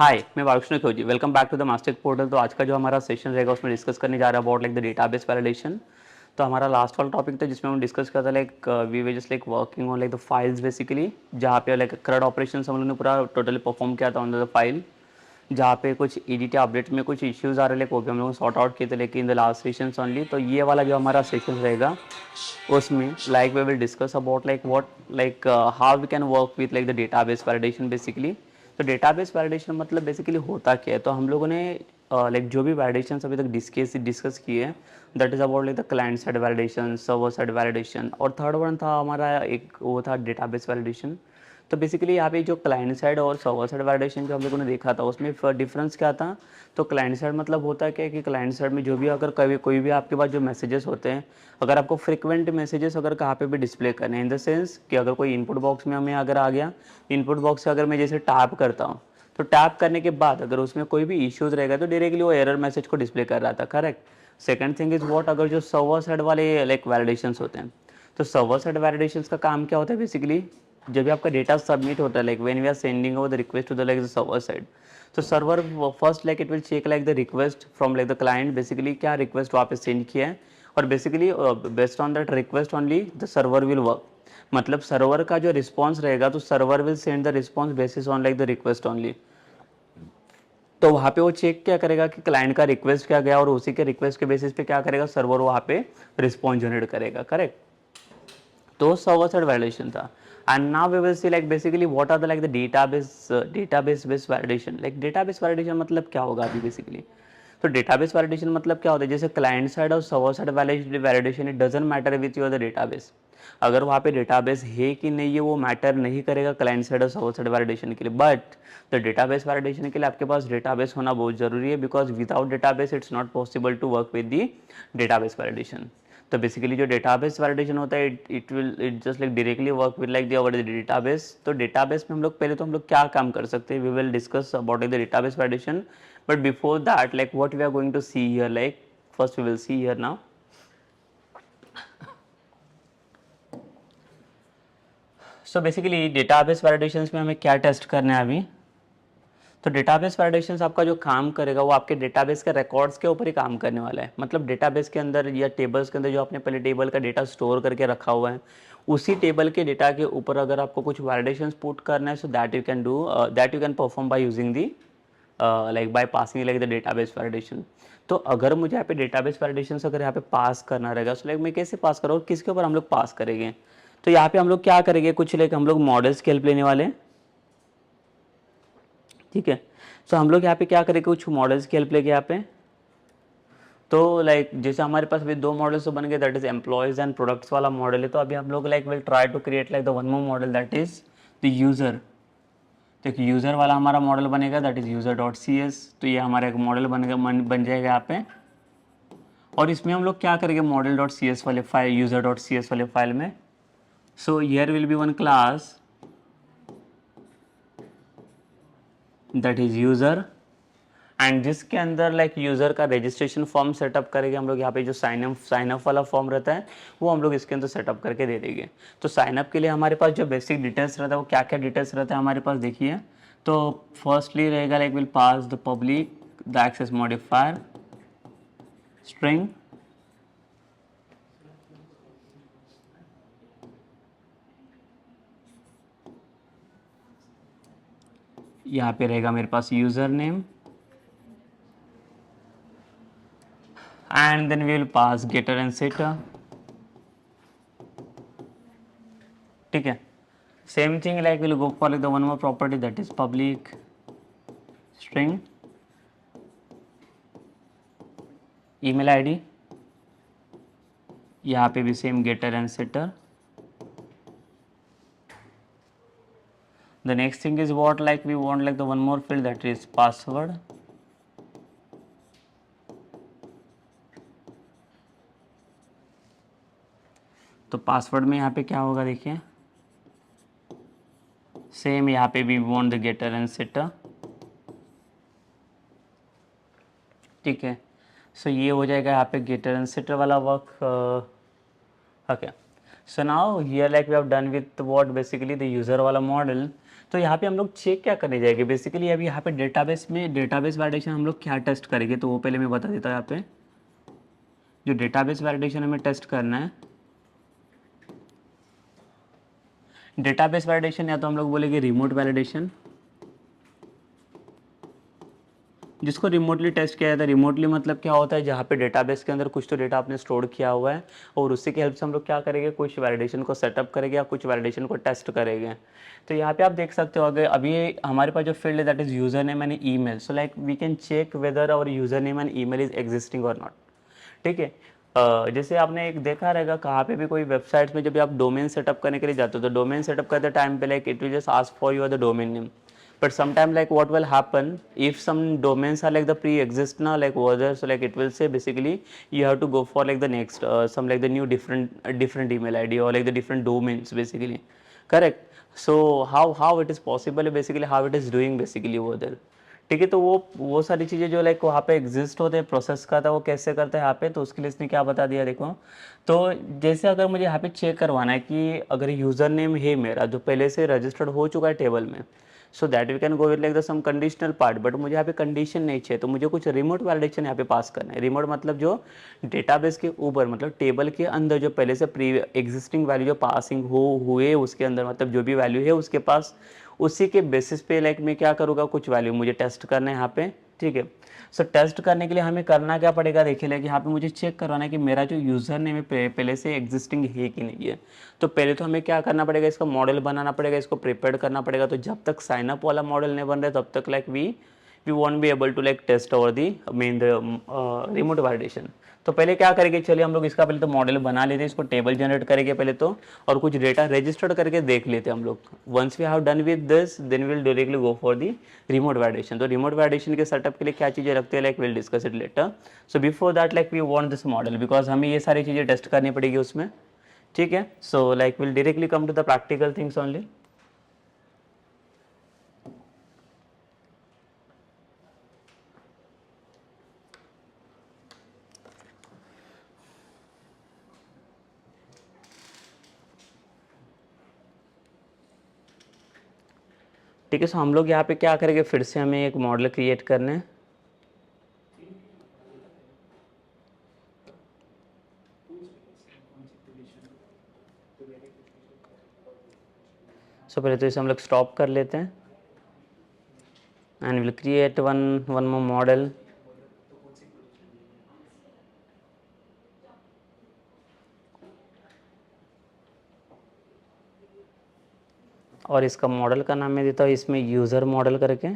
हाय, मैं Vayushna Khoji. Welcome back to the master portal. तो आज का जो हमारा सेशन रहेगा उसमें डिस्कस करने जा रहा है about like the database validation. तो हमारा लास्ट वाला टॉपिक था जिसमें हम डिस्कस करता like we way just like working on like the files basically, जहाँ पे लाइक CRUD ऑपरेशन हम लोगों ने पूरा टोटली परफॉर्म किया था ऑन द फाइल, जहाँ पे कुछ एडिट या अपडेट में कुछ इश्यूज आ रहे लाइक वो भी हम लोग सॉर्ट आउट किए थे लेकिन in the last session only. तो ये वाला जो हमारा सेशन रहेगा उसमें like we will discuss about like what like how we can work with like the database validation basically. तो डेटाबेस वैलिडेशन मतलब बेसिकली होता क्या है, तो हम लोगों ने लाइक जो भी वैलिडेशन अभी तक डिस्कस किए हैं that is about like the client side validation, server side validation, और थर्ड वन था हमारा एक वो था डेटाबेस वैलिडेशन। तो बेसिकली यहाँ पे जो क्लाइंट साइड और सर्वर साइड वैलिडेशन जो हम लोगों ने देखा था उसमें डिफरेंस क्या था। तो क्लाइंट साइड मतलब होता है क्या कि क्लाइंट साइड में जो भी अगर कभी कोई भी आपके पास जो मैसेजेस होते हैं, अगर आपको फ्रिक्वेंट मैसेजेस अगर कहाँ पे भी डिस्प्ले करने हैं इन द सेंस कि अगर कोई इनपुट बॉक्स में हमें अगर आ गया, इनपुट बॉक्स से अगर मैं जैसे टैप करता हूँ तो टैप करने के बाद अगर उसमें कोई भी इश्यूज रहेगा तो डायरेक्टली वो एरर मैसेज को डिस्प्ले कर रहा था, correct. Second thing is what, अगर जो सर्वर साइड वाले लाइक वैलिडेशंस होते हैं, तो सर्वर साइड वैलिडेशंस का काम क्या होता है बेसिकली, जब भी आपका डेटा सबमिट होता है like when we are sending over the request to the like the server side, तो server first like it will check like the request from like the client, basically क्या request वहाँ पे send किया है, और basically based on that request only the server will work. मतलब server का जो रिस्पॉन्स रहेगा तो server will send the response basis on like the request only. तो वहाँ पे वो चेक क्या करेगा कि क्लाइंट का रिक्वेस्ट क्या गया और उसी के रिक्वेस्ट के बेसिस पे क्या करेगा सर्वर वहाँ पे रिस्पॉन्स जनरेट करेगा, करेक्ट। तो सर्वर साइड वैलिडेशन था। And now we will see like basically what are the like the database based validation. Like database validation मतलब क्या होगा अभी बेसिकली, तो डेटाबेस वैलिडेशन मतलब क्या होता है, जैसे क्लाइंट साइड और server side validation it doesn't matter with your the database. अगर वहाँ पे डेटाबेस है कि नहीं है वो मैटर नहीं करेगा क्लाइंट साइड और सर्वर साइड वैलिडेशन के लिए, बट द डेटाबेस वैलिडेशन के लिए आपके पास डेटाबेस होना बहुत जरूरी है, because without database it's not possible to work with the database validation. तो बेसिकली जो डेटाबेस वैलिडेशन होता है it just like directly work with like the our database. तो डेटाबेस में हम लोग पहले तो हम लोग क्या काम कर सकते हैं, we will discuss about the database validation, but before that like what we are going to see here, like first we will see here now. So basically database validations में हमें क्या टेस्ट करना है अभी, तो डेटाबेस वैलिडेशंस आपका जो काम करेगा वो आपके डेटाबेस के रिकॉर्ड्स के ऊपर ही काम करने वाला है। मतलब डेटाबेस के अंदर या टेबल्स के अंदर जो आपने पहले टेबल का डेटा स्टोर करके रखा हुआ है उसी टेबल के डेटा के ऊपर अगर आपको कुछ वैलिडेशंस पुट करना है, so that you can do that you can perform by using the like by passing like the database validation. तो अगर मुझे यहाँ पे डेटाबेस वैलिडेशन अगर यहाँ पे पास करना रहेगा तो लाइक मैं कैसे पास करूँ और किसके ऊपर हम लोग पास करेंगे, तो यहाँ पे हम लोग क्या करेंगे, कुछ लाइक हम लोग मॉडल्स की हेल्प लेने वाले हैं, ठीक है। सो हम लोग यहाँ पे क्या करेंगे, कुछ मॉडल्स की हेल्प लेके यहाँ पे, तो लाइक जैसे हमारे पास अभी दो मॉडल्स तो बन गए, that is employees and products वाला मॉडल है। तो अभी हम लोग like will try to create like the one more model that is the user. तो एक यूज़र वाला हमारा मॉडल बनेगा that is user dot C S. तो ये हमारा एक मॉडल बन जाएगा यहाँ पे, और इसमें हम लोग क्या करेंगे मॉडल डॉट सी एस वाले file, user dot C S वाले फाइल में, so here will be one class that is user, and जिसके अंदर लाइक यूज़र का रजिस्ट्रेशन फॉर्म सेटअप करेंगे हम लोग। यहाँ पे जो साइनअप वाला फॉर्म रहता है वो हम लोग इसके अंदर सेटअप करके दे देंगे। तो साइनअप के लिए हमारे पास जो बेसिक डिटेल्स रहता है वो क्या क्या डिटेल्स रहता है हमारे पास देखिए। तो फर्स्टली रहेगा like will pass the public the access modifier string, यहाँ पे रहेगा मेरे पास user name, and then we will pass getter and setter, ठीक है। same thing like we'll go for like the one more property that is public string email id, यहाँ पे भी same getter and setter। the next thing is what, like we want like the one more field that is password, तो password में यहाँ पे क्या होगा देखिए, सेम यहाँ पे भी want the getter and setter, ठीक है। सो ये हो जाएगा यहाँ पे गेटर एंड सेटर वाला work, okay. So now here like we have done with what basically the user वाला मॉडल। तो यहाँ पे हम लोग चेक क्या करने जाएंगे बेसिकली, अभी यहाँ पे डेटाबेस वैलिडेशन हम लोग क्या टेस्ट करेंगे, तो वो पहले मैं बता देता हूँ। यहाँ पे जो डेटाबेस वैलिडेशन हमें टेस्ट करना है, डेटाबेस वैलिडेशन या तो हम लोग बोलेंगे रिमोट वैलिडेशन, जिसको रिमोटली टेस्ट किया जाता है। रिमोटली मतलब क्या होता है, जहाँ पे डेटाबेस के अंदर कुछ तो डेटा आपने स्टोर किया हुआ है और उसी की हेल्प से हम लोग क्या करेंगे, कुछ वैलिडेशन को सेटअप करेंगे या कुछ वैलिडेशन को टेस्ट करेंगे। तो यहाँ पे आप देख सकते हो, अगर अभी हमारे पास जो फील्ड है that is user name and email, so like we can check whether our user name and email is existing और नॉट। ठीक है। जैसे आपने एक देखा रहेगा कहाँ पे भी कोई वेबसाइट्स में जब भी आप डोमेन सेटअप करने के लिए जाते हो, तो डोमेन सेटअप करते टाइम पे like it will just ask for your the domain name, but sometime like what will happen if some domains are like the pre-exist now like over there, so like it will say basically you have to go for like the next some like the new different email id or like the different domains basically, correct? So how it is possible basically, how it is doing basically over there। ठीक है, तो वो सारी चीज़ें जो like वहाँ पे exist होते हैं प्रोसेस का था, वो कैसे करते हैं यहाँ पे, तो उसके लिए इसने क्या बता दिया देखो। तो जैसे अगर मुझे यहाँ पे चेक करवाना है कि अगर यूज़र नेम है मेरा जो पहले से रजिस्टर्ड हो चुका है टेबल में, so that we can go with like the some conditional part, but मुझे यहाँ पे कंडीशन नहीं चाहिए, तो मुझे कुछ रिमोट वैलिडेशन यहाँ पे पास करना है। रिमोट मतलब जो डेटाबेस के ऊपर, मतलब टेबल के अंदर जो पहले से प्री एग्जिस्टिंग वैल्यू जो पासिंग हुए उसके अंदर, मतलब जो भी वैल्यू है उसके पास, उसी के बेसिस पे लाइक मैं क्या करूँगा, कुछ वैल्यू मुझे टेस्ट करना है यहाँ पे। ठीक है, सो टेस्ट करने के लिए हमें करना क्या पड़ेगा, देखिए लाइक यहाँ पे मुझे चेक करवाना है कि मेरा जो यूज़र नेम है पहले से एग्जिस्टिंग है कि नहीं है। तो पहले तो हमें क्या करना पड़ेगा, इसका मॉडल बनाना पड़ेगा, इसको प्रिपेयर करना पड़ेगा। तो जब तक साइन अप वाला मॉडल नहीं बन रहा है तब तक like we won't be able to like test over the main remote validation. तो पहले क्या करेंगे, चलिए हम लोग इसका पहले तो मॉडल बना लेते हैं, इसको टेबल जनरेट करेंगे पहले तो, और कुछ डेटा रजिस्टर्ड करके देख लेते हैं हम लोग। Once we have done with this then will directly go for the remote validation. तो रिमोट वैलिडेशन के सेटअप के लिए क्या चीज़ें रखते हैं, like will discuss it later. So before that like we want this model, because हमें ये सारी चीज़ें टेस्ट करनी पड़ेगी उसमें। ठीक है, so like will directly come to the practical things only. ठीक है, सो हम लोग यहाँ पे क्या करेंगे, फिर से हमें एक मॉडल क्रिएट करना है। सो पहले तो इसे हम लोग स्टॉप कर लेते हैं and will create one more model. और इसका मॉडल का नाम मैं देता हूँ इसमें यूज़र मॉडल करके।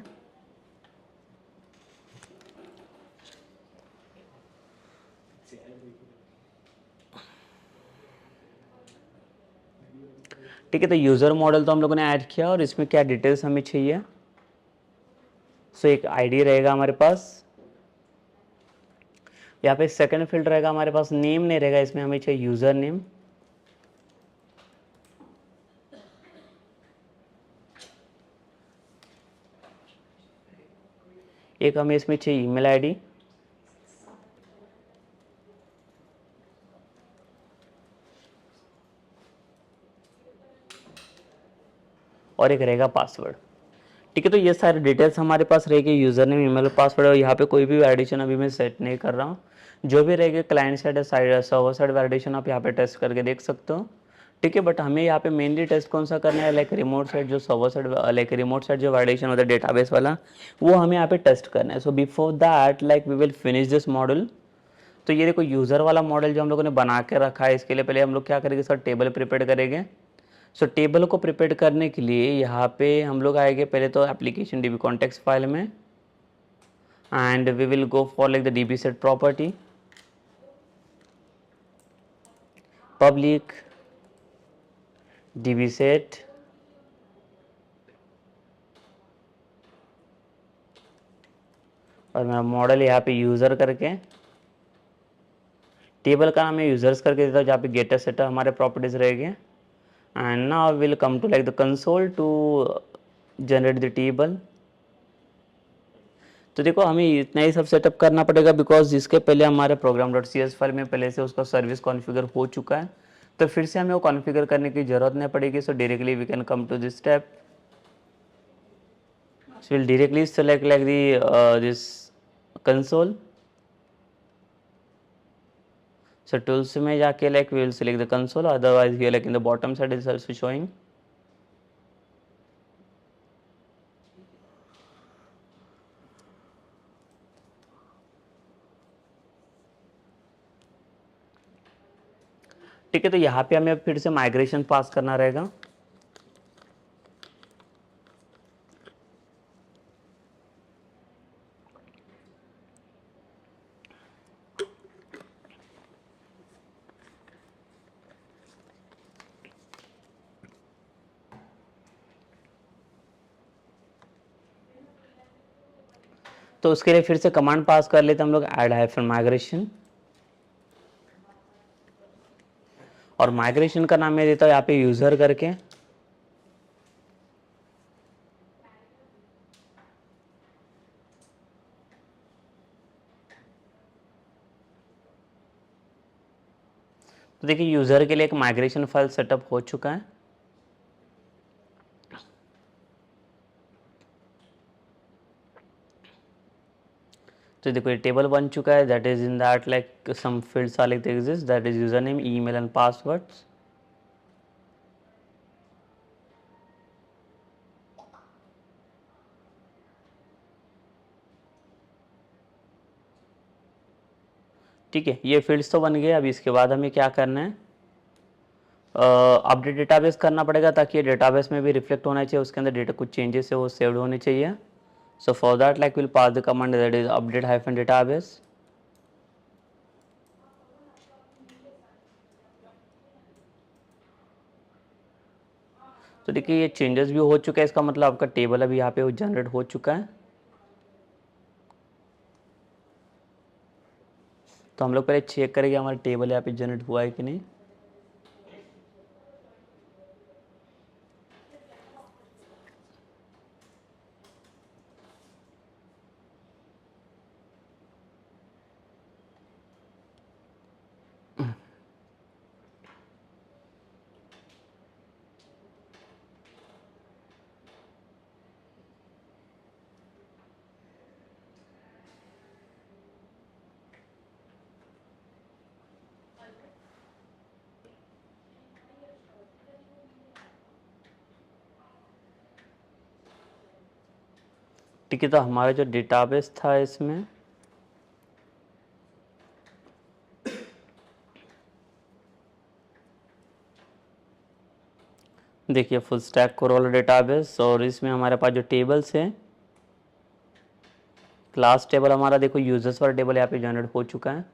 ठीक है, तो यूज़र मॉडल तो हम लोगों ने ऐड किया, और इसमें क्या डिटेल्स हमें चाहिए। सो एक आईडी रहेगा हमारे पास, यहाँ पे सेकंड फील्ड रहेगा हमारे पास, नेम नहीं रहेगा इसमें, हमें चाहिए यूज़र नेम। एक हमें इसमें चाहिए ईमेल आईडी, और एक रहेगा पासवर्ड। ठीक है, तो ये सारे डिटेल्स हमारे पास रहेगी, यूज़र नेम, ईमेल, पासवर्ड। और यहाँ पे कोई भी वैलिडेशन अभी मैं सेट नहीं कर रहा हूँ, जो भी रहेगा client side side server side validation आप यहाँ पे टेस्ट करके देख सकते हो। ठीक है, बट हमें यहाँ पे मेनली टेस्ट कौन सा करना है, लाइक रिमोट साइड जो server side, like remote side जो वैलिडेशन होता है डेटाबेस वाला, वो हमें यहाँ पे टेस्ट करना है। So before that like we will finish this model. तो ये देखो यूज़र वाला मॉडल जो हम लोगों ने बना के रखा है, इसके लिए पहले हम लोग क्या करेंगे, सर टेबल प्रिपेयर करेंगे। सो टेबल को प्रिपेयर करने के लिए यहाँ पे हम लोग आएंगे पहले तो एप्लीकेशन डीबी कॉन्टेक्स्ट फाइल में, and we will go for like the DB set property, public DB set, और मैं मॉडल यहाँ पे यूज़र करके, टेबल का नाम मैं यूज़र्स करके देता हूँ, जहाँ पे गेटर सेटर हमारे प्रॉपर्टीज रहेंगे। And now will come to like the console to generate the table. तो देखो हमें इतना ही सब सेटअप करना पड़ेगा, बिकॉज जिसके पहले हमारे program.cs फाइल में पहले से उसका सर्विस कॉन्फ़िगर हो चुका है, तो फिर से हमें वो कॉन्फ़िगर करने की ज़रूरत नहीं पड़ेगी। So directly we can come to this step. So we'll directly select like the this console. So tools में जाके like we will select the console, otherwise here like in the bottom side is also showing. ठीक है, तो यहाँ पे हमें फिर से माइग्रेशन पास करना रहेगा। तो उसके लिए फिर से कमांड पास कर लेते हम लोग ऐड हाइफन माइग्रेशन, और माइग्रेशन का नाम मैं देता हूँ यहाँ पे यूजर करके। तो देखिए यूजर के लिए एक माइग्रेशन फाइल सेटअप हो चुका है। तो देखो ये टेबल बन चुका है, that is in that like some fields are like exist, that is user name, email and passwords. ठीक है, ये फील्ड्स तो बन गए। अभी इसके बाद हमें क्या करना है, अपडेट डेटाबेस करना पड़ेगा ताकि ये डेटाबेस में भी रिफ्लेक्ट होना चाहिए, उसके अंदर डेटा कुछ चेंजेस है वो सेव्ड होने चाहिए। So for that like will pass the command that is update hyphen database. तो देखिए ये चेंजेस भी हो चुका है, इसका मतलब आपका टेबल अभी यहाँ पे जनरेट हो चुका है। तो हम लोग पहले चेक करेंगे हमारा टेबल यहाँ पे जनरेट हुआ है कि नहीं। ठीक है, तो हमारा जो डेटाबेस था इसमें देखिए फुल स्टैक कोरोला डेटाबेस, और इसमें हमारे पास जो टेबल्स है, क्लास टेबल हमारा देखो यूजर्स वाला टेबल यहाँ पे जनरेट हो चुका है।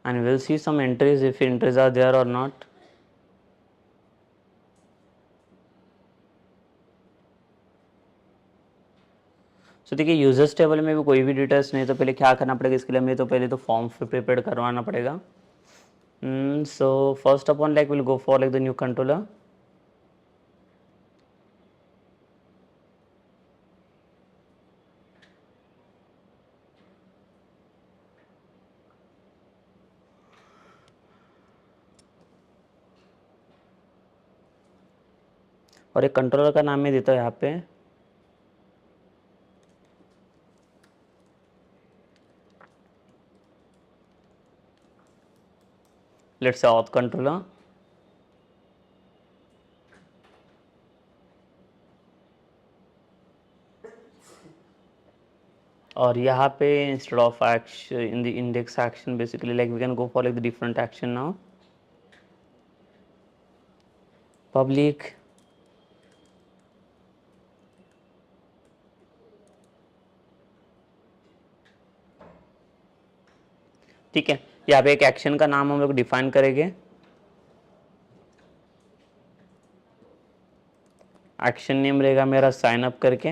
And will see some entries if entries are there और नॉट। सो देखिए यूजर्स टेबल में भी कोई भी डिटेल्स नहीं, तो पहले क्या करना पड़ेगा इसके लिए, हमें तो पहले तो फॉर्म प्रिपेयर करवाना पड़ेगा। So first upon like will go for like the new controller. और एक कंट्रोलर का नाम मैं देता हूँ यहाँ पे लेट्स से ऑथ कंट्रोलर। और यहाँ पे instead of action in the index action basically like we can go for like the different action now. Public ठीक है, यहाँ पे एक एक्शन का नाम हम लोग डिफाइन करेंगे। एक्शन नेम रहेगा मेरा साइन अप करके,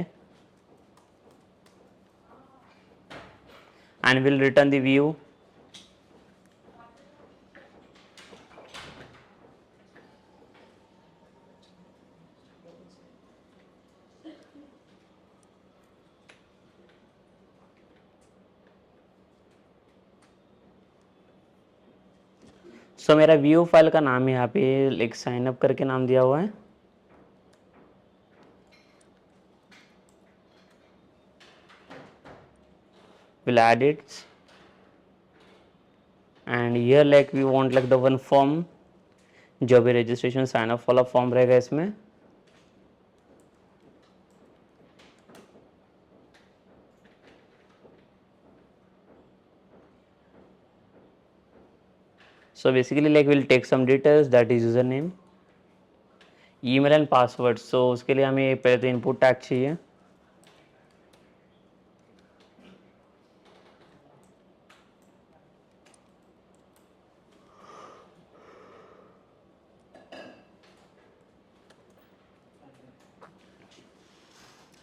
and will return the view. So मेरा व्यू फाइल का नाम यहाँ पे एक साइन अप करके नाम दिया हुआ है। we'll add it, and here like we want like the one form जो भी रजिस्ट्रेशन साइन अप वाला फॉर्म रहेगा इसमें, so basically like we'll take some details, that is username, email and password. So उसके लिए हमें पहले तो इनपुट टैग चाहिए.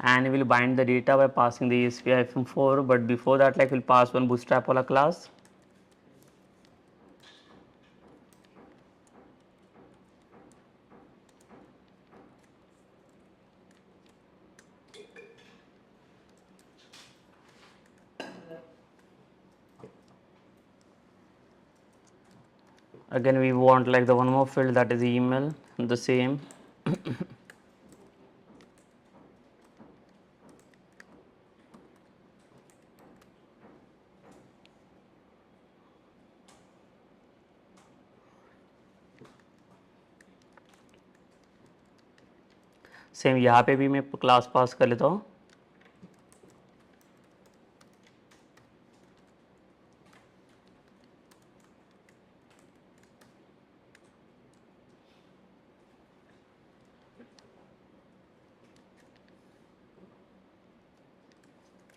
And we'll bind the data by passing the ESP-4, but before that like we'll pass one bootstrap wala class. Again we want like the one more field, that is email, the same. Same यहाँ पे भी मैं class pass कर लेता हूँ.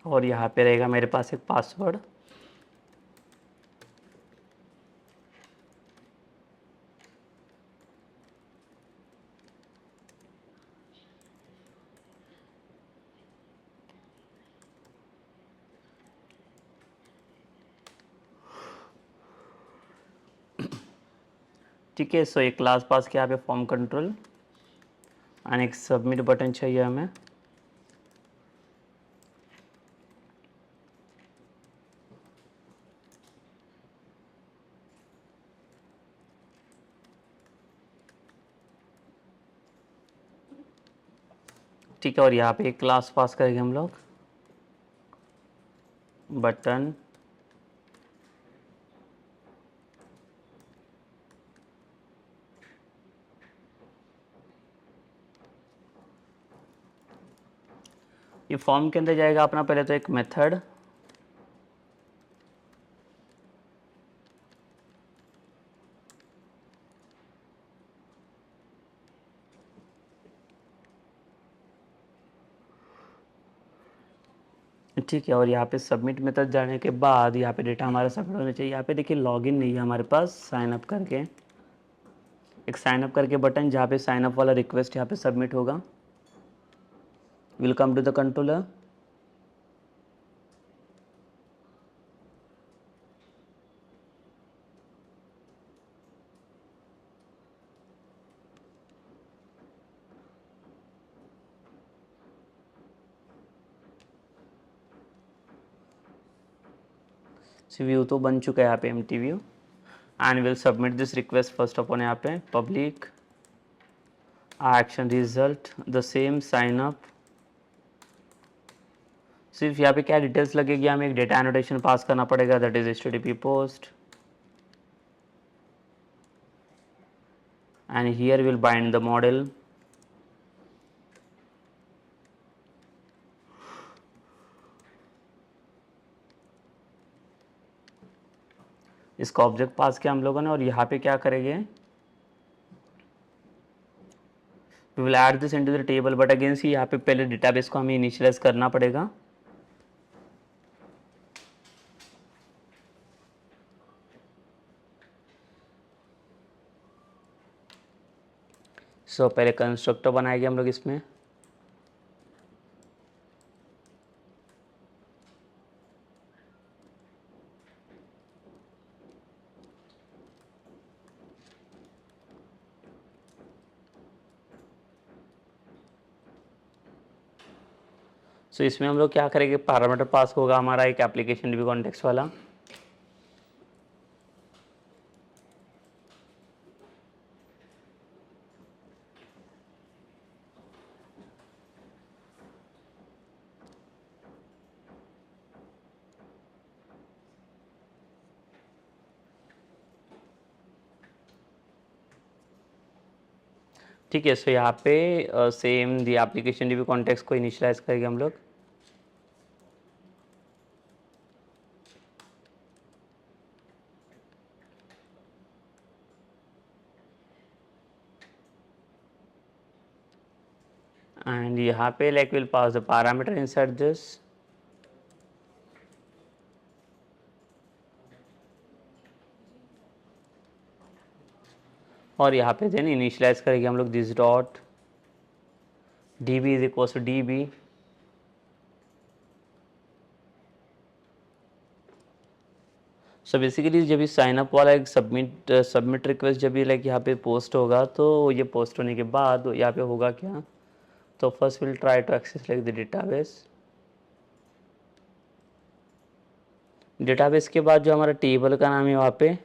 और यहाँ पे रहेगा मेरे पास एक पासवर्ड. ठीक है. सो एक क्लास पास किया पे फॉर्म कंट्रोल, एंड एक सबमिट बटन चाहिए हमें. ठीक है. और यहाँ पे एक क्लास पास करेंगे हम लोग, बटन, ये फॉर्म के अंदर जाएगा अपना पहले तो एक मेथड, ठीक है. और यहाँ पे सबमिट मेथड जाने के बाद यहाँ पे डेटा हमारा सबमिट होना चाहिए. यहाँ पे देखिए लॉगिन नहीं है हमारे पास, साइन अप करके एक साइन अप करके बटन, जहाँ पे साइन अप वाला रिक्वेस्ट यहाँ पे सबमिट होगा. Will come to the controller. View तो बन चुका है यहाँ पे empty view, and will submit this request first अपन यहाँ पे public action result the same sign up. सिर्फ यहाँ पे क्या डिटेल्स लगेगी, हमें एक डेटा एनोटेशन पास करना पड़ेगा, that is HTTP post, and here will bind the model. इसका ऑब्जेक्ट पास किया हम लोगों ने, और यहाँ पे क्या करेंगे, we will add this into the table, but again see यहाँ पे पहले डेटाबेस को हमें इनिशियलाइज करना पड़ेगा. सो पहले कंस्ट्रक्टर बनाएंगे हम लोग इसमें. सो इसमें हम लोग क्या करेंगे, पैरामीटर पास होगा हमारा एक एप्लीकेशन डीबी कॉन्टेक्स्ट वाला. ठीक है, सो यहाँ पे same the application DB context को इनिशियलाइज करेंगे हम लोग। एंड यहाँ पे like will pass the parameter inside this. और यहाँ पे देन इनिशियलाइज करेंगे हम लोग this dot D B is equal to D B. So basically जब ये साइन अप वाला एक सबमिट रिक्वेस्ट जब ये लाइक यहाँ पे पोस्ट होगा, तो ये पोस्ट होने के बाद यहाँ पे होगा क्या, तो first will try to access like the database. Database के बाद जो हमारा टेबल का नाम है वहाँ पे,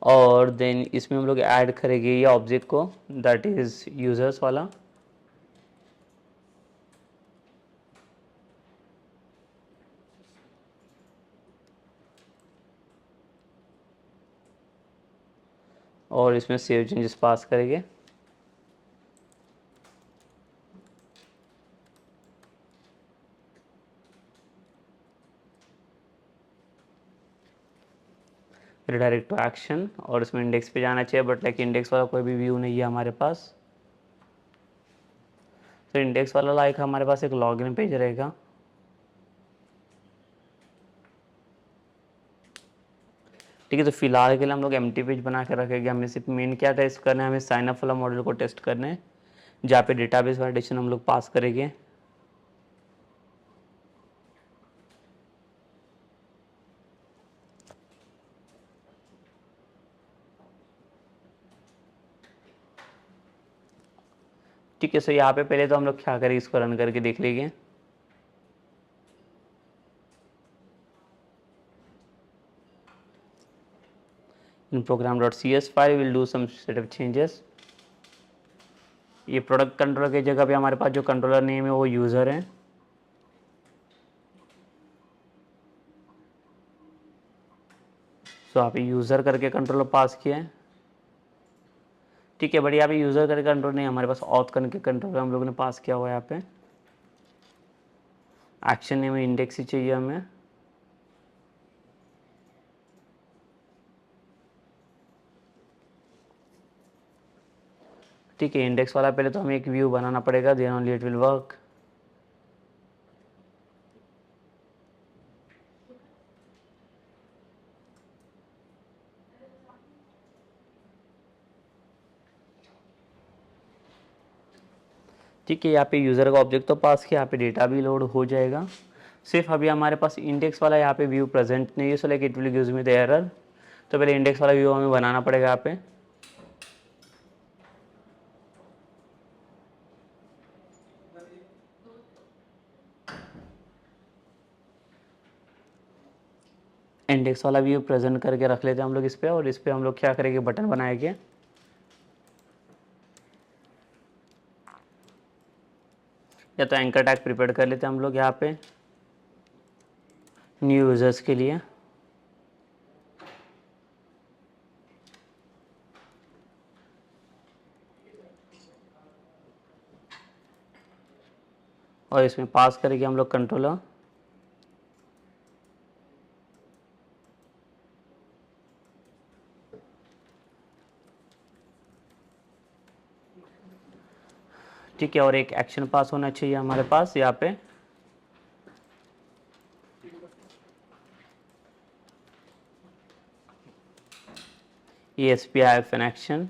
और देन इसमें हम लोग ऐड करेंगे ये ऑब्जेक्ट को, दैट इज यूजर्स वाला। और इसमें सेव चेंजेस पास करेंगे। रिडायरेक्ट टू एक्शन, और इसमें इंडेक्स पे जाना चाहिए, बट लाइक इंडेक्स वाला कोई भी व्यू नहीं है हमारे पास। तो इंडेक्स वाला लाइक हमारे पास एक लॉगिन पेज रहेगा। ठीक है, तो फिलहाल के लिए हम लोग एम्प्टी पेज बना के रखेंगे। हमें सिर्फ मेन क्या टेस्ट करना है, हमें साइन अप वाला मॉडल को टेस्ट करना है, जहाँ पे डेटाबेस वैलिडेशन हम लोग पास करेंगे। ठीक है, सो यहाँ पे पहले तो हम लोग क्या करेंगे, इसको रन करके देख लेंगे। In program.cs file we'll do some set of changes। ये प्रोडक्ट कंट्रोलर की जगह पे हमारे पास जो कंट्रोलर नेम है वो यूज़र है। सो यहाँ पे यूज़र करके कंट्रोलर पास किया है। ठीक है, बट यहाँ पे यूज़र करके कंट्रोल नहीं, हमारे पास ऑथ करके कंट्रोलर हम लोगों ने पास किया हुआ है। यहाँ पे एक्शन नेम इंडेक्स ही चाहिए हमें। ठीक है, इंडेक्स वाला पहले तो हमें एक व्यू बनाना पड़ेगा, then only it will work. ठीक है, यहाँ पे यूज़र का ऑब्जेक्ट तो पास किया, यहाँ पे डेटा भी लोड हो जाएगा। सिर्फ अभी हमारे पास इंडेक्स वाला यहाँ पे व्यू प्रेजेंट नहीं है, so like it will gives me the error. तो पहले इंडेक्स वाला व्यू हमें बनाना पड़ेगा यहाँ पे। इंडेक्स वाला व्यू प्रेजेंट करके रख लेते हैं हम लोग इस पे, और इस पे हम लोग क्या करेंगे, बटन बनाएंगे। या तो एंकर टैग प्रिपेयर कर लेते हैं हम लोग यहाँ पे न्यू यूजर्स के लिए। और इसमें पास करेंगे हम लोग कंट्रोलर। ठीक है, और एक एक्शन पास होना चाहिए हमारे पास यहाँ पे। ESP एन एक्शन,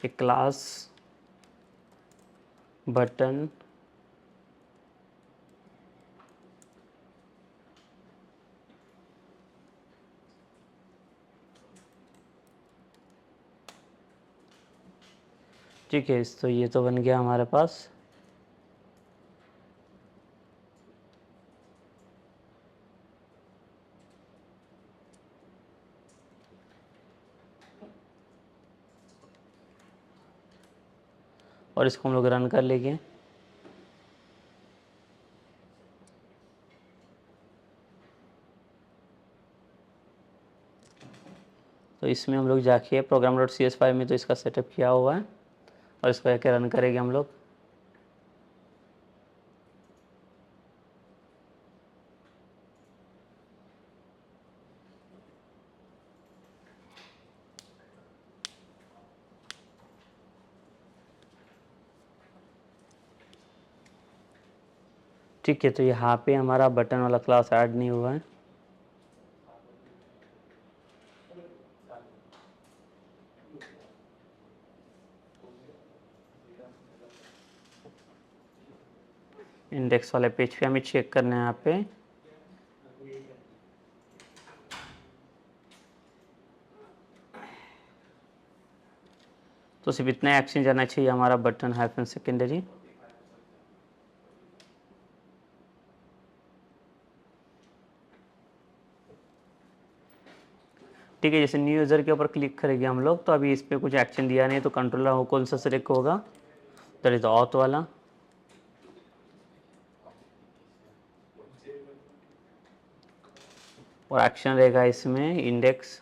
एक क्लास बटन, ठीक है, तो ये तो बन गया हमारे पास। और इसको हम लोग रन कर लेंगे। तो इसमें हम लोग जाके program dot C S file में तो इसका सेटअप किया हुआ है और इसको जाके रन करेंगे हम लोग। ठीक है, तो यहाँ पे हमारा बटन वाला क्लास ऐड नहीं हुआ है। इंडेक्स वाले पेज पे हमें चेक करना है यहाँ पे। तो सिर्फ इतना एक्शन जाना चाहिए हमारा बटन हाइफन सेकेंडरी। ठीक है, जैसे न्यू यूज़र के ऊपर क्लिक करेंगे हम लोग तो अभी इस पर कुछ एक्शन दिया नहीं, तो कंट्रोलर कौन सा सिलेक्ट होगा, दैट इज ऑथ वाला। और एक्शन रहेगा इसमें इंडेक्स।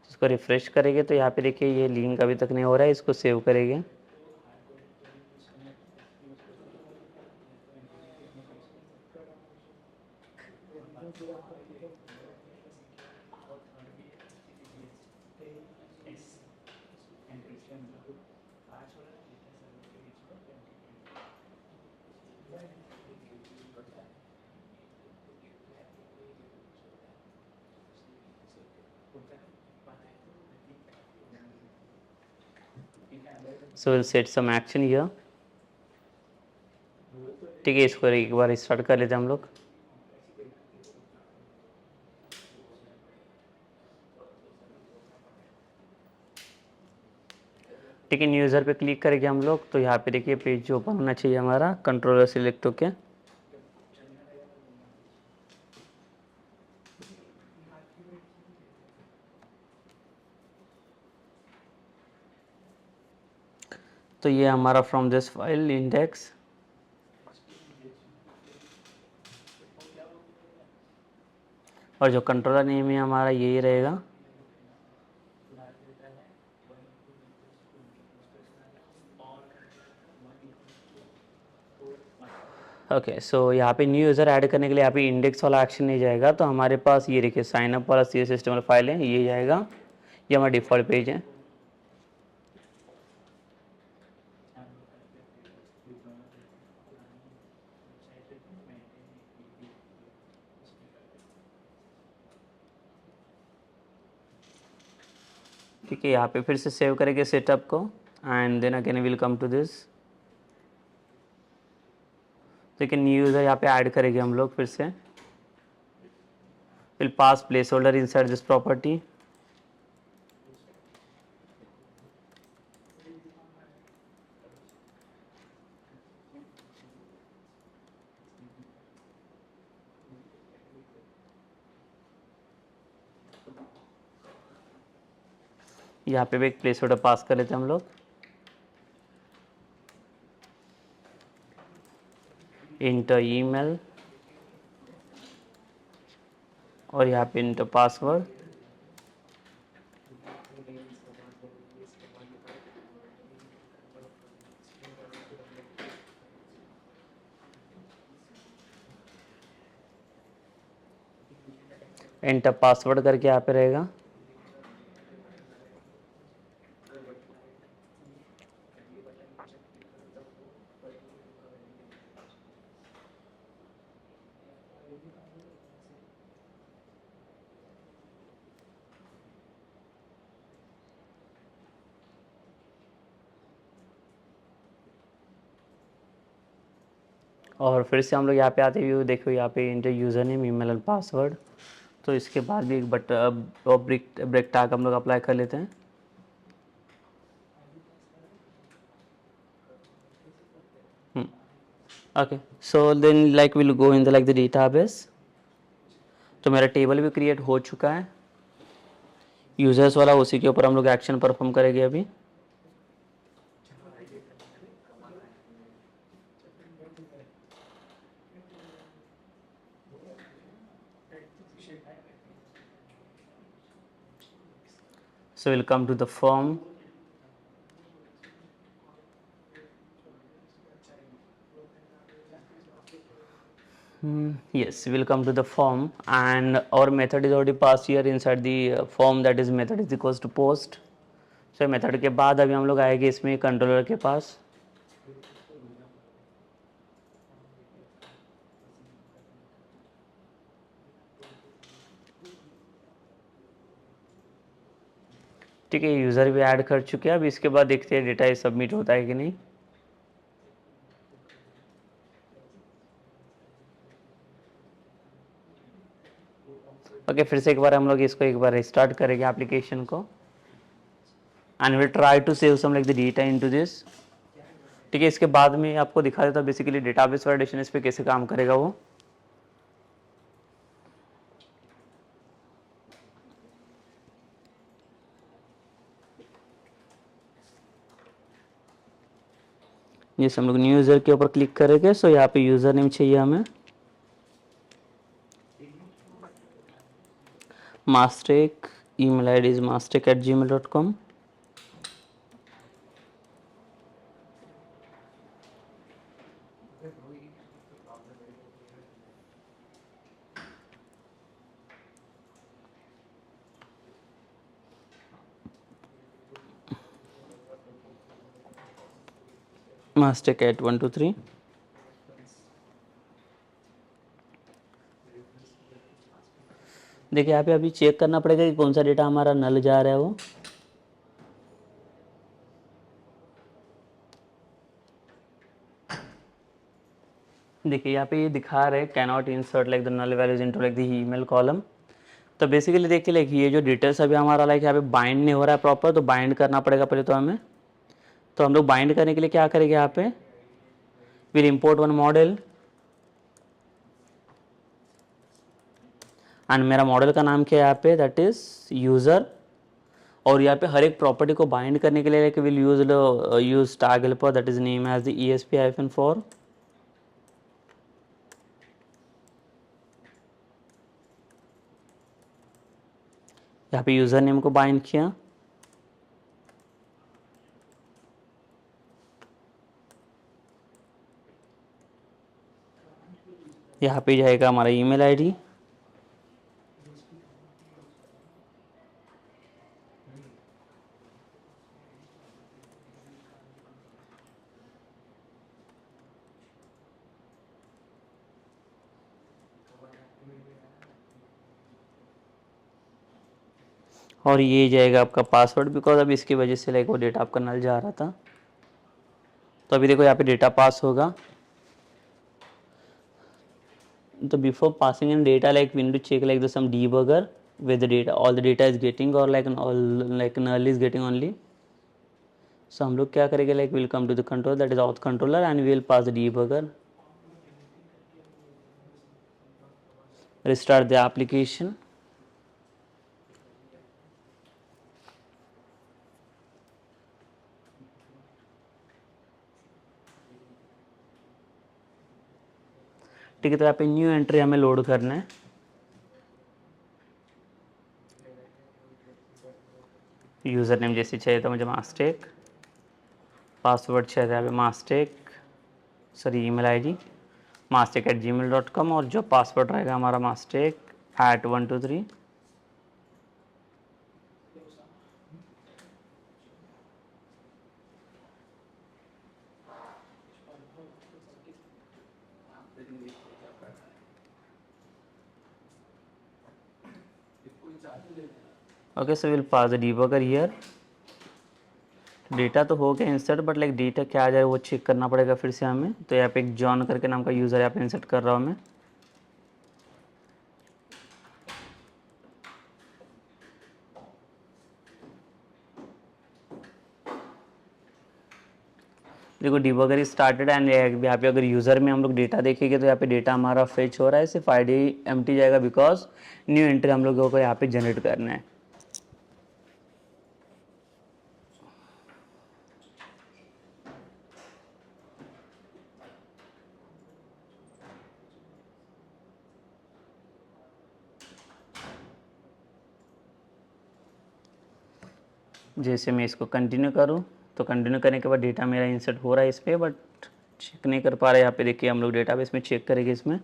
इसको रिफ्रेश करेंगे तो यहाँ पे देखिए ये लिंक अभी तक नहीं हो रहा है, इसको सेव करेंगे। So will set some action here. ठीक है, इसको एक बार स्टार्ट कर लेते हैं हम लोग। ठीक है, न्यू यूज़र पे क्लिक करेंगे हम लोग तो यहाँ पे देखिए पेज जो ओपन होना चाहिए हमारा कंट्रोलर सिलेक्ट होके। तो ये हमारा फ्रॉम दिस फाइल इंडेक्स। और जो कंट्रोलर नेम है हमारा यही रहेगा। ओके, सो यहाँ पे न्यू यूज़र ऐड करने के लिए यहाँ पे इंडेक्स वाला एक्शन नहीं जाएगा, तो हमारे पास ये देखिए साइन अप वाला सी सिस्टम वाला फाइल है, ये जाएगा। ये हमारा डिफ़ॉल्ट पेज है। ठीक है, यहाँ पे फिर से सेव करेंगे सेटअप को and then again will come to this. ठीक है, न्यू यूज़र यहाँ पे ऐड करेंगे हम लोग फिर से। Will pass place holder inside this property. यहाँ पे भी एक प्लेस होल्डर पास कर लेते हैं हम लोग। इंटर ईमेल और यहाँ पे इंटर पासवर्ड। इंटर पासवर्ड करके यहाँ पे रहेगा। और फिर से हम लोग यहाँ पे आते हुए देखो यहाँ पे इंटर यूज़र नेम ईमेल और पासवर्ड। तो इसके बाद भी एक ब्रेक टैग हम लोग अप्लाई कर लेते हैं। Okay, so then like will go in the like the database. तो मेरा टेबल भी क्रिएट हो चुका है, यूजर्स वाला, उसी के ऊपर हम लोग एक्शन परफॉर्म करेंगे अभी। So we'll come to the form. Yes, we'll come to the form, and our method is already passed here inside the form, that is method is equals to post. So method के बाद अभी हम लोग आएंगे इसमें controller के पास। ठीक है, यूज़र भी ऐड कर चुके हैं। अब इसके बाद देखते हैं डेटा सबमिट होता है कि नहीं। ओके, फिर से एक बार हम लोग इसको एक बार रिस्टार्ट करेंगे एप्लीकेशन को, and will try to save some like the data into this. ठीक है, इसके बाद में आपको दिखा देता हूँ बेसिकली डेटाबेस वैलिडेशन इस पे कैसे काम करेगा वो। जैसे हम लोग न्यू यूज़र के ऊपर क्लिक करेंगे, सो यहाँ पे यूज़र नेम चाहिए हमें, Mastek, email ID is mastek@gmail.com। mastek@123। देखिए यहाँ पे अभी चेक करना पड़ेगा कि कौन सा डेटा हमारा नल जा रहा है वो। देखिए यहाँ पे ये दिखा रहे can not insert like the null values into like the email column. तो बेसिकली देखिए लाइक ये जो डिटेल्स अभी हमारा लाइक यहाँ पे बाइंड नहीं हो रहा है प्रॉपर, तो बाइंड करना पड़ेगा पहले तो हमें। तो हम लोग बाइंड करने के लिए क्या करेंगे, यहाँ पे will import one model, and मेरा मॉडल का नाम क्या है यहाँ पे, दैट इज यूज़र। और यहाँ पे हर एक प्रॉपर्टी को बाइंड करने के लिए like will use tag helper, that is name as the ESP-4। यहाँ पे यूज़र नेम को बाइंड किया, यहाँ पे जाएगा हमारा ईमेल आईडी, और ये जाएगा आपका पासवर्ड, बिकॉज अब इसकी वजह से लाइक वो डेटा आपका नल जा रहा था। तो अभी देखो यहाँ पे डेटा पास होगा। तो before passing in data like we need to check like the some debugger where the data all the data is getting or like all like null is getting only। So हम लोग क्या करेंगे, like will come to the control, that is auth controller, and will pass the debugger, restart the application। ठीक है, तो यहाँ पे new entry हमें लोड करना है। यूज़र नेम जैसे चाहिए था मुझे मास्टेक, पासवर्ड चाहिए था यहाँ पे Mastek, sorry email ID mastek@gmail.com, और जो पासवर्ड रहेगा हमारा mastek@123। Okay, so will pass the debugger here. Data तो हो गया इंसर्ट, बट लाइक डेटा क्या आ जाए वो चेक करना पड़ेगा फिर से हमें। तो यहाँ पे एक जॉन करके नाम का यूज़र यहाँ पे इंसर्ट कर रहा हूँ मैं। देखो डिबगर इज स्टार्टेड एंड यहाँ पे अगर यूज़र में हम लोग डेटा देखेंगे तो यहाँ पे डेटा हमारा फेच हो रहा है, सिर्फ ID एम्प्टी जाएगा बिकॉज न्यू एंट्री हम लोगों को यहाँ पे जनरेट करना है। जैसे मैं इसको कंटिन्यू करूँ तो कंटिन्यू करने के बाद डेटा मेरा इंसर्ट हो रहा है इस पर, बट चेक नहीं कर पा रहे। यहाँ पे देखिए हम लोग डेटाबेस में चेक करेंगे इसमें।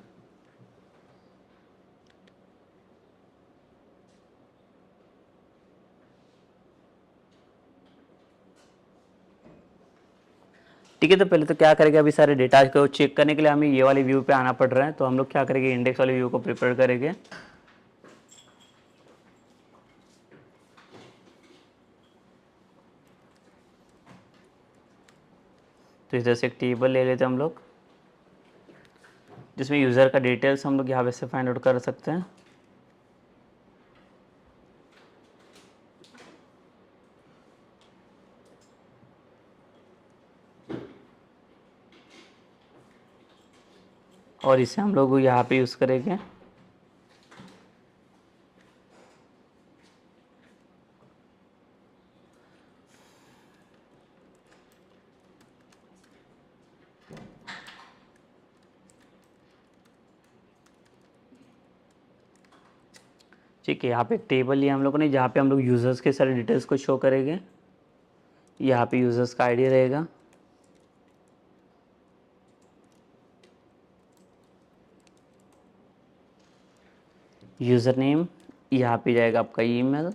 ठीक है, तो पहले तो क्या करेंगे, अभी सारे डेटा को चेक करने के लिए हमें ये वाले व्यू पे आना पड़ रहा है, तो हम लोग क्या करेंगे, इंडेक्स वाले व्यू को प्रिपेयर करेंगे। तो इधर से एक टेबल ले लेते हैं हम लोग, जिसमें यूज़र का डिटेल्स हम लोग यहाँ से फाइंड आउट कर सकते हैं। और इसे हम लोग यहाँ पे यूज़ करेंगे। ठीक है, यहाँ पे एक टेबल लिया हम लोगों ने, जहाँ पे हम लोग यूज़र्स के सारे डिटेल्स को शो करेंगे। यहाँ पे यूज़र्स का आईडी रहेगा, यूज़र नेम, यहाँ पे जाएगा आपका ईमेल,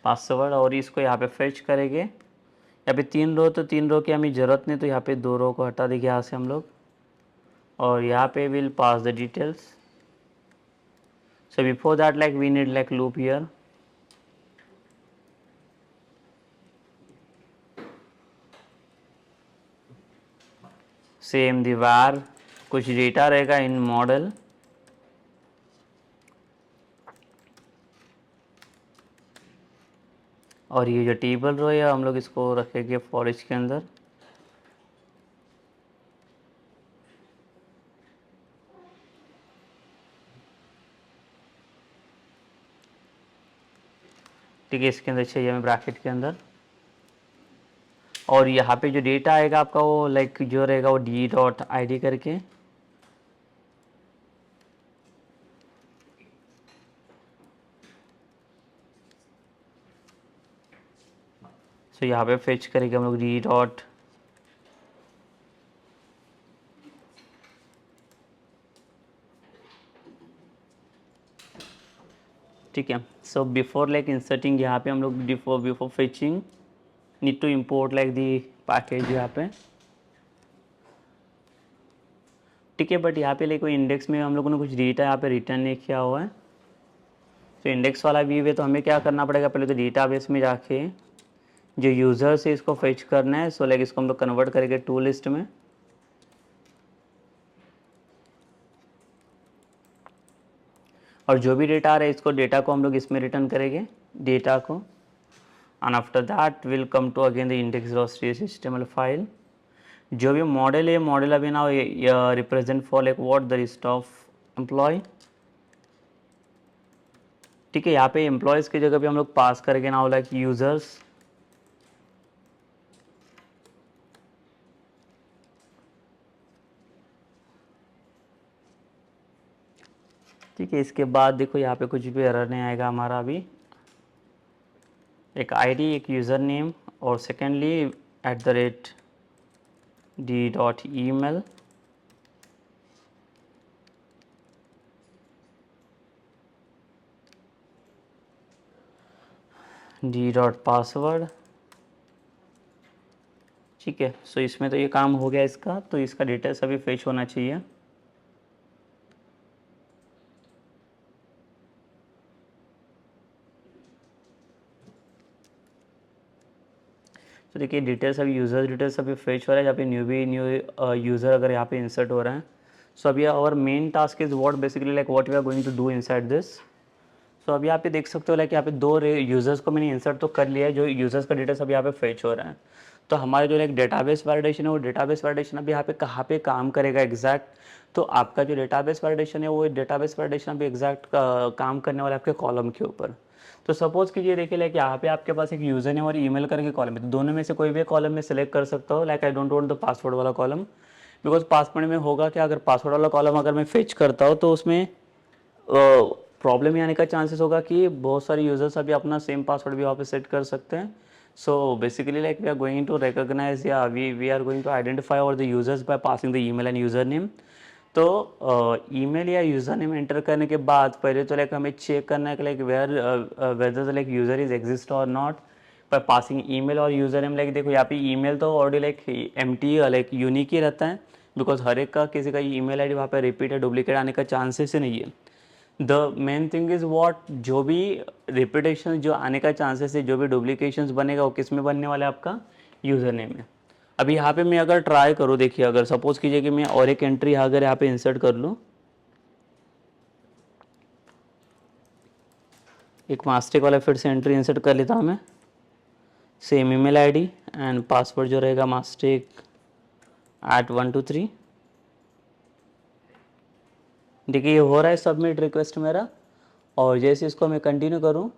पासवर्ड, और इसको यहाँ पे फेच करेंगे। यहाँ पे 3 रो, तो 3 रो की हमें ज़रूरत नहीं, तो यहाँ पे 2 रो को हटा देंगे यहाँ से हम लोग, और यहाँ पे will pass the details. So before that like we need like loop here. Same दीवार कुछ डेटा रहेगा इन मॉडल, और ये जो टेबल रो है हम लोग इसको रखेंगे फॉर ईच के अंदर। ठीक है, इसके अंदर चाहिए हमें ब्रैकेट के अंदर, और यहाँ पे जो डेटा आएगा आपका वो लाइक जो रहेगा वो d.id करके। सो यहाँ पे फेच करेंगे हम लोग d. ठीक है, सो बिफोर लाइक इंसर्टिंग यहाँ पे हम लोग before fetching need to import like the package यहाँ पे। ठीक है, बट यहाँ पे लाइक कोई इंडेक्स में हम लोगों ने कुछ डेटा यहाँ पे रिटर्न नहीं किया हुआ है, तो इंडेक्स वाला व्यू है, तो हमें क्या करना पड़ेगा, पहले तो डेटाबेस में जाके जो यूज़र से इसको फेच करना है। सो लाइक इसको हम लोग कन्वर्ट करेंगे टू लिस्ट में, और जो भी डेटा आ रहा है इसको डेटा को हम लोग इसमें रिटर्न करेंगे डेटा को, and after that will come to again the index.cs HTML file. जो भी मॉडल है, मॉडल अभी ना represent for like what the list of employee. ठीक है, यहाँ पे एम्प्लॉयज़ की जगह पे हम लोग पास करेंगे नाउ लाइक यूज़र्स। ठीक है, इसके बाद देखो यहाँ पे कुछ भी एरर नहीं आएगा हमारा अभी। एक आईडी, एक यूज़र नेम, और सेकेंडली @d.email, d.password। ठीक है, सो इसमें तो ये काम हो गया इसका, तो इसका डिटेल्स अभी फेच होना चाहिए। तो देखिए डिटेल्स अभी यूज़र डिटेल्स अभी फेच हो रहा है, जहाँ पे न्यू यूज़र अगर यहाँ पे इंसर्ट हो रहा है। सो अभी our main task is what basically like what we are going to do inside this. So अभी यहाँ पे देख सकते हो लाइक यहाँ पे दो यूजर्स को मैंने इंसर्ट तो कर लिया है, जो यूजर्स का डेटा सब यहाँ पे फेच हो रहा है। तो हमारे जो लाइक डेटाबेस वैलिडेशन है वो डेटाबेस वैलिडेशन अभी यहाँ पे कहाँ पे काम करेगा एग्जैक्ट, तो आपका जो डेटाबेस वैलिडेशन है वो डेटाबेस वैलिडेशन अभी एग्जैक्ट काम करने वाला है आपके कॉलम के ऊपर। तो सपोज कीजिए देखिए लाइक यहाँ पे आपके पास एक यूजर नेम और ईमेल करके कॉलम है, तो दोनों में से कोई भी कॉलम में सेलेक्ट कर सकता हो। Like I don't want the password वाला कॉलम, बिकॉज पासवर्ड में होगा क्या, अगर पासवर्ड वाला कॉलम अगर मैं फेच करता हूँ तो उसमें प्रॉब्लम ये आने का चांसेस होगा कि बहुत सारे यूजर्स अभी अपना सेम पासवर्ड भी वहाँ पे सेट कर सकते हैं। So basically like we are going to recognise या we are going to identify और the users by passing the email and user name. तो ईमेल या यूज़र नेम एंटर करने के बाद पहले तो लाइक हमें चेक करना है कि like whether like user is exist or not पर पासिंग ईमेल और यूज़र नेम। लाइक देखो यहाँ पे ईमेल तो already like empty like unique ही रहता है, बिकॉज हर एक का किसी का ईमेल आईडी वहाँ पे रिपीट या डुप्लीकेट आने का चांसेस ही नहीं है। The main thing is what, जो भी रिपीटेशन जो आने का चांसेस है, जो भी डुप्लीकेशन बनेगा वो किस में बनने वाला है, आपका यूज़र नेम में। अभी यहाँ पे मैं अगर ट्राई करूँ, देखिए अगर सपोज कीजिए कि मैं और एक एंट्री अगर यहाँ पे इंसर्ट कर लूँ, एक मास्टिक वाला फिर से एंट्री इंसर्ट कर लेता हूँ मैं, same email ID and password जो रहेगा mastic@123। देखिए ये हो रहा है सबमिट रिक्वेस्ट मेरा, और जैसे इसको मैं कंटिन्यू करूँ,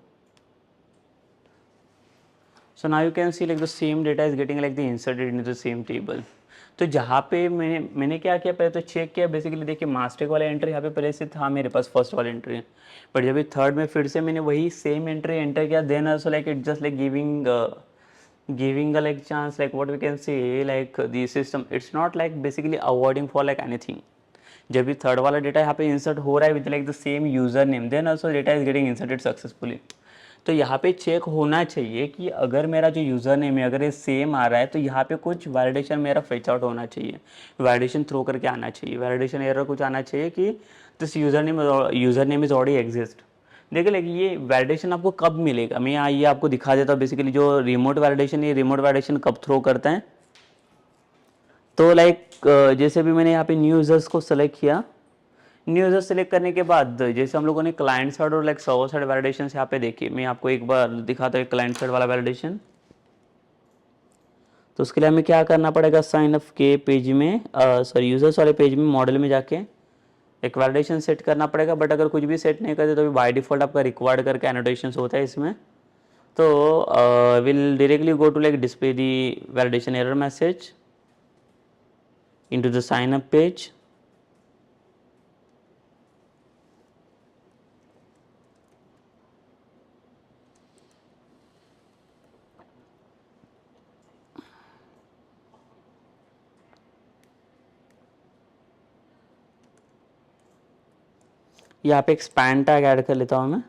so now you can see like the same data is getting like the inserted in the same table. तो जहाँ पे मैंने क्या किया, पहले तो चेक किया बेसिकली, देखिए मास्टर वाला एंट्री यहाँ पे पहले से था मेरे पास, फर्स्ट वाला एंट्री, बट जब थर्ड में फिर से मैंने वही सेम एंट्री एंटर किया, then also like it just like giving a like chance like what we can say like the system, it's not like basically avoiding for like anything। जब भी third वाला data यहाँ पे insert हो रहा है with like the same user name, then also data is getting inserted successfully. तो यहाँ पे चेक होना चाहिए कि अगर मेरा जो यूज़र नेम है अगर ये सेम आ रहा है, तो यहाँ पे कुछ वैलिडेशन मेरा फेच आउट होना चाहिए, वैलिडेशन थ्रो करके आना चाहिए, वैलिडेशन एरर कुछ आना चाहिए कि this user name is already exist. देखिए लेकिन ये वैलिडेशन आपको कब मिलेगा, मैं आइए आपको दिखा देता हूँ बेसिकली जो रिमोट वैलिडेशन, ये रिमोट वैलिडेशन कब थ्रो करते हैं। तो लाइक जैसे भी मैंने यहाँ पे न्यू यूज़र्स को सेलेक्ट किया, न्यू यूज़र सेलेक्ट करने के बाद जैसे हम लोगों ने क्लाइंट साइड और लाइक सर्वर साइड वैलिडेशन यहाँ पे देखिए, मैं आपको एक बार दिखाता हूँ क्लाइंट साइड वाला वैलिडेशन। तो उसके लिए हमें क्या करना पड़ेगा, साइन अप के पेज में सॉरी यूजर्स वाले पेज में मॉडल में जाके एक वैलिडेशन सेट करना पड़ेगा। बट अगर कुछ भी सेट नहीं करते तो बाय डिफॉल्ट आपका रिक्वायर्ड करके एनोटेशन होता है इसमें। तो will directly go to like display the validation error message into the sign up page. यहाँ पे एक स्पैन टैग ऐड कर लेता हूँ मैं,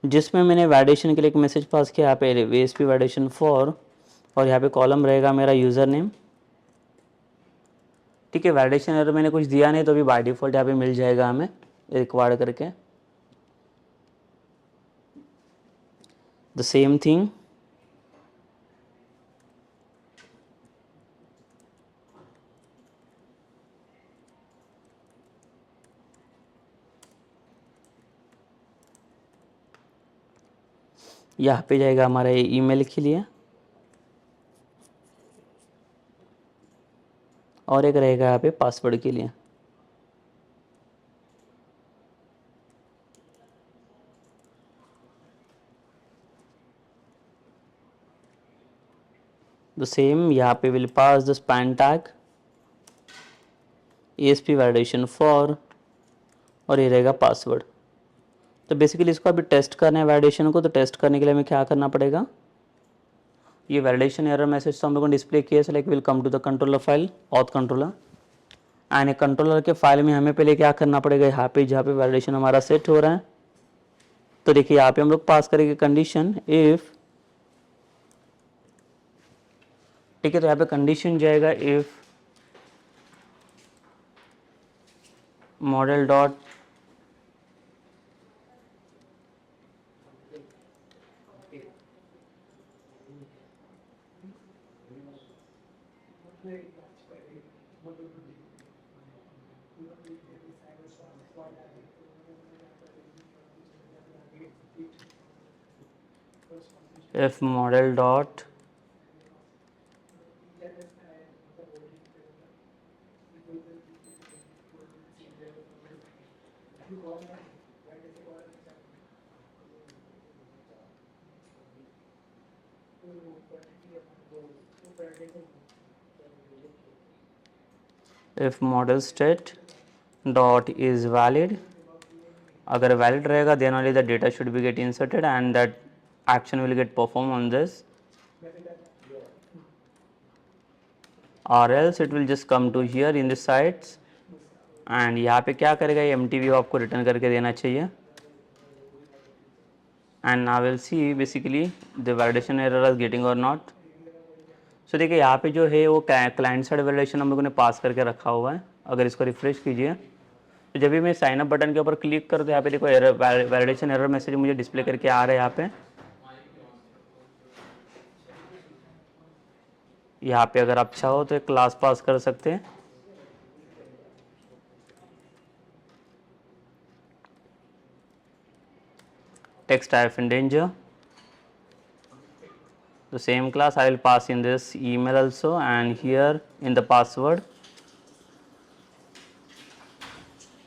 जिसमें मैंने वैलिडेशन के लिए एक मैसेज पास किया यहाँ पे वीएसपी वैलिडेशन फॉर, और यहाँ पे कॉलम रहेगा मेरा यूज़र नेम। ठीक है, वैलिडेशन एरर मैंने कुछ दिया नहीं तो अभी बाय डिफॉल्ट यहाँ पे मिल जाएगा हमें रिक्वायर्ड करके द सेम थिंग। यहाँ पे जाएगा हमारा ईमेल के लिए, और एक रहेगा यहाँ पे पासवर्ड के लिए। द सेम यहाँ पे will pass the span tag ASP validation for, और ये रहेगा पासवर्ड। तो बेसिकली इसको अभी टेस्ट करना है वैलिडेशन को, तो टेस्ट करने के लिए हमें क्या करना पड़ेगा, ये वैलिडेशन एरर मैसेज तो हम लोगों ने डिस्प्ले किया है, like will come to the controller file auth controller, and controller के फाइल में हमें पहले क्या करना पड़ेगा, यहाँ पे जहाँ पे वैलिडेशन हमारा सेट हो रहा है, तो देखिए यहाँ पे हम लोग पास करेंगे कंडीशन इफ, ठीक है, तो यहाँ पे कंडीशन जाएगा if model dot if model dot if model state dot is valid, अगर valid रहेगा then only the data should be get inserted and that action will get performed on this, or else it will just come to here in the sites and यहाँ पे क्या करेगा ये empty view आपको return करके देना चाहिए and now we'll see basically the validation error is getting or not. So देखिए यहाँ पे जो है वो क्लाइंट साइड वैलिडेशन हम लोगों ने पास करके रखा हुआ है. अगर इसको रिफ्रेश कीजिए तो जब भी मैं साइन अप बटन के ऊपर क्लिक करूँ तो यहाँ पे देखो एरर वैलिडेशन एरर मैसेज मुझे डिस्प्ले करके आ रहा है. यहाँ पे अगर आप चाहो तो एक क्लास पास कर सकते हैं. Text type in danger. The same class I will pass in this email also and here in the password.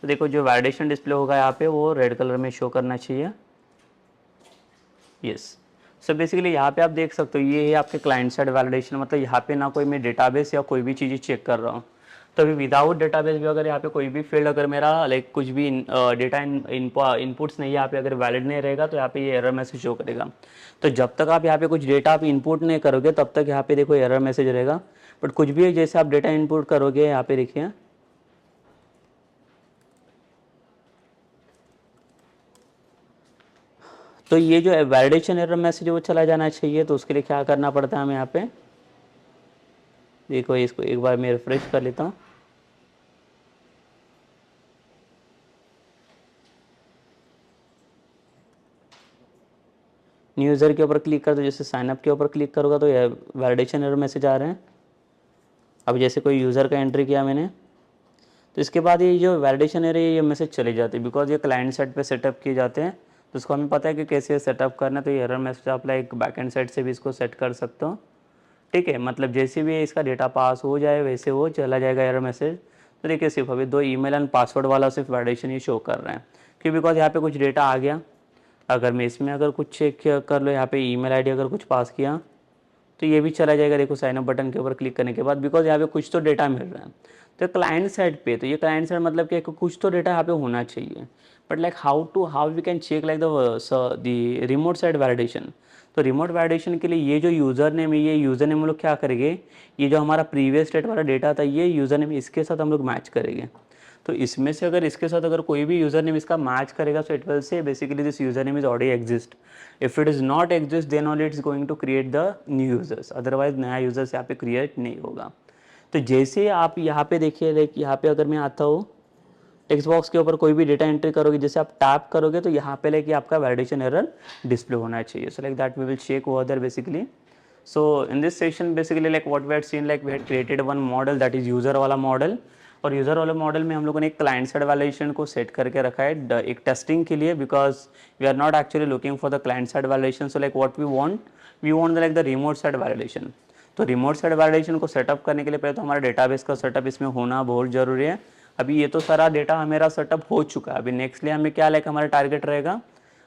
तो देखो जो वैलिडेशन डिस्प्ले होगा यहाँ पे वो रेड कलर में शो करना चाहिए. यस. सो बेसिकली यहाँ पे आप देख सकते हो ये है आपके क्लाइंट साइड वैलिडेशन. मतलब यहाँ पे ना कोई मैं डेटाबेस या कोई भी चीज़ चेक कर रहा हूँ तो अभी विदाउट डेटाबेस भी अगर यहाँ पे कोई भी फील्ड अगर मेरा लाइक कुछ भी डेटा इनपुट्स नहीं यहाँ पे अगर वैलिड नहीं रहेगा तो यहाँ पे ये एरर मैसेज शो करेगा. तो जब तक आप यहाँ पे कुछ डेटा आप इनपुट नहीं करोगे तब तक यहाँ पे देखो एरर मैसेज रहेगा. बट कुछ भी जैसे आप डेटा इनपुट करोगे यहाँ पे देखिए तो ये जो वैलिडेशन एरर मैसेज वो चला जाना चाहिए. तो उसके लिए क्या करना पड़ता है हमें यहाँ पे देखो इसको एक बार मैं रिफ्रेश कर लेता हूँ. न्यू यूज़र के ऊपर क्लिक कर दो. जैसे साइनअप के ऊपर क्लिक करोगा तो ये वैलिडेशन एरर मैसेज आ रहे हैं. अब जैसे कोई यूज़र का एंट्री किया मैंने तो इसके बाद ये जो वैलिडेशन एरर ये मैसेज चले जाते हैं बिकॉज ये क्लाइंट साइड पे सेटअप किए जाते हैं. तो उसको हमें पता है कि कैसे सेटअप करना है. तो ये एरर मैसेज आप लाइक बैकएंड साइड से भी इसको सेट कर सकते हो. ठीक है. मतलब जैसे भी इसका डेटा पास हो जाए वैसे वो चला जाएगा एरर मैसेज. तो देखिए सिर्फ अभी 2 ईमेल एंड पासवर्ड वाला सिर्फ वैलिडेशन ही शो कर रहे हैं क्योंकि बिकॉज यहाँ पे कुछ डेटा आ गया. अगर मैं इसमें अगर कुछ चेक कर लो यहाँ पे ईमेल आईडी अगर कुछ पास किया तो ये भी चला जाएगा. देखो साइन अप बटन के ऊपर क्लिक करने के बाद बिकॉज यहाँ पे कुछ तो डेटा मिल रहा है. तो क्लाइंट साइड पे तो ये क्लाइंट साइड मतलब कि कुछ तो डेटा यहाँ पे होना चाहिए. But like how we can check like the remote side validation. तो रिमोट वैलिडेशन के लिए ये जो यूज़र नेम है ये यूज़र नेम हम लोग क्या करेंगे ये जो हमारा प्रीवियस स्टेट वाला डेटा था ये यूज़र नेम इसके साथ हम लोग मैच करेंगे. तो इसमें से अगर इसके साथ अगर कोई भी यूज़र नेम इसका मैच करेगा so it will say basically this user name is already exist. If it is not exist then only it's going to create the new users. Otherwise नया यूज़र्स यहाँ पे क्रिएट नहीं होगा. तो जैसे आप यहाँ पे देखिए लाइक यहाँ पे अगर मैं आता हूँ टेक्स्ट बॉक्स के ऊपर कोई भी डेटा एंट्री करोगे जैसे आप टैप करोगे तो यहाँ पे लाइक आपका वैलिडेशन एरर डिस्प्ले होना चाहिए. So like that we will check over there basically. So in this session basically like what we had seen like we had created one model that is user वाला model. और user वाले model में हम लोगों ने एक client side validation को set करके रखा है एक टेस्टिंग के लिए because we are not actually looking for the client side validation. So like what we want like the remote side validation. तो रिमोट साइड वैलिडेशन को सेटअप करने के लिए पहले तो हमारा डेटाबेस का सेटअप इसमें होना बहुत ज़रूरी है. अभी ये तो सारा डेटा मेरा सेटअप हो चुका है. अभी नेक्स्टली हमें क्या लाइक हमारा टारगेट रहेगा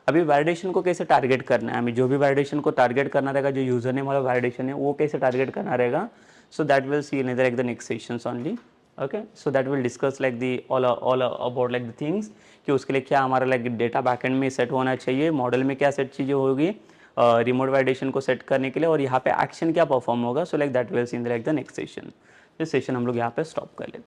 अभी वैलिडेशन को कैसे टारगेट करना है. हमें जो भी वैलिडेशन को टारगेट करना रहेगा जो यूजर नेम वाला वैलिडेशन है वो कैसे टारगेट करना रहेगा. So that will see in like the next sessions only. Okay. So that will discuss like the all about like the things कि उसके लिए क्या हमारा लाइक डेटा बैकएंड में सेट होना चाहिए मॉडल में क्या सेट चीज़ें होगी रिमोट वैलिडेशन को सेट करने के लिए और यहाँ पे एक्शन क्या परफॉर्म होगा. सो like that will see in like the next session. इस सेशन हम लोग यहाँ पे स्टॉप कर लेते हैं.